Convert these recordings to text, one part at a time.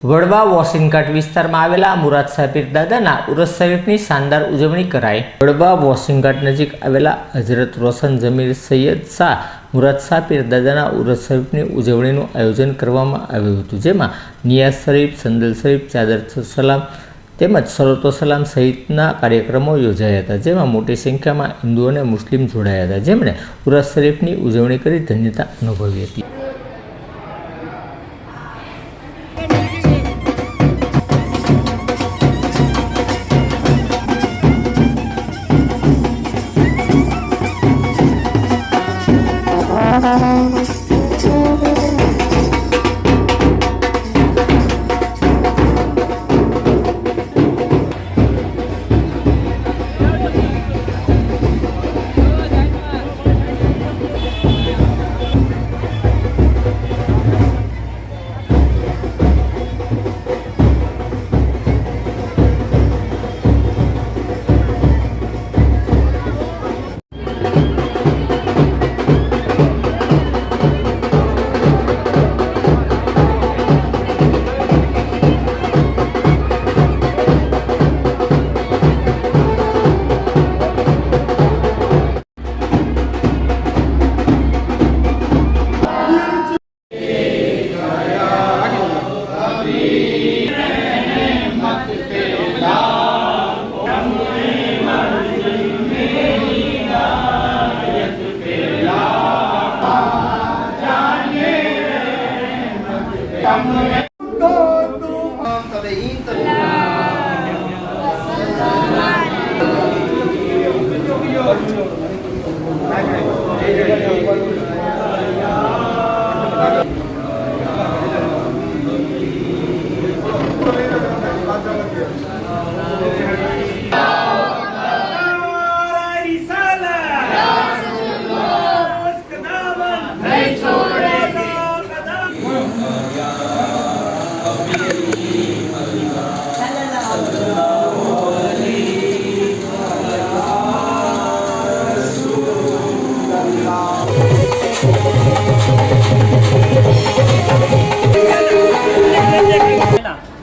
વડવા વોશિંગઘાટ વિસ્તારમાં આવેલા મુરાદ શાહ પીરદાદાના ઉરસ શરીફની શાનદાર ઉજવણી કરાઈ। વડવા વોશિંગઘાટ નજીક આવેલા હજરત રોશન જમીર સૈયદ શાહ મુરાદ શાહ પીરદાદાના ઉરસ શરીફની ઉજવણીનું આયોજન કરવામાં આવ્યું હતું, જેમાં નિયાઝ શરીફ, સંદલ શરીફ, ચાદર સલામ તેમજ સરોતો સલામ સહિતના કાર્યક્રમો યોજાયા હતા, જેમાં મોટી સંખ્યામાં હિન્દુ અને મુસ્લિમ જોડાયા હતા, જેમણે ઉરસ શરીફની ઉજવણી કરી ધન્યતા અનુભવી હતી।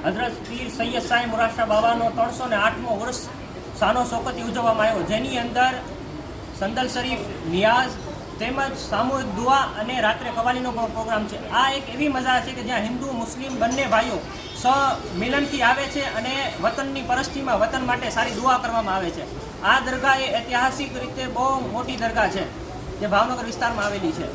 હજરત પીર સૈયદ શાહ મુરાદ શાહ બાવાનો 308મો વર્ષ શાનો શોકતી ઉજવવામાં આવ્યો, જેની અંદર સંદલ શરીફ, નિયાઝ તેમજ સામૂહિક દુઆ અને રાત્રે કવાલીનો પણ પ્રોગ્રામ છે। આ એક એવી મજા છે કે જ્યાં હિન્દુ મુસ્લિમ બંને ભાઈઓ મિલનથી આવે છે અને વતનની પરસ્તીમાં વતન માટે સારી દુઆ કરવામાં આવે છે। આ દરગાહ એ ઐતિહાસિક રીતે બહુ મોટી દરગાહ છે, જે ભાવનગર વિસ્તારમાં આવેલી છે।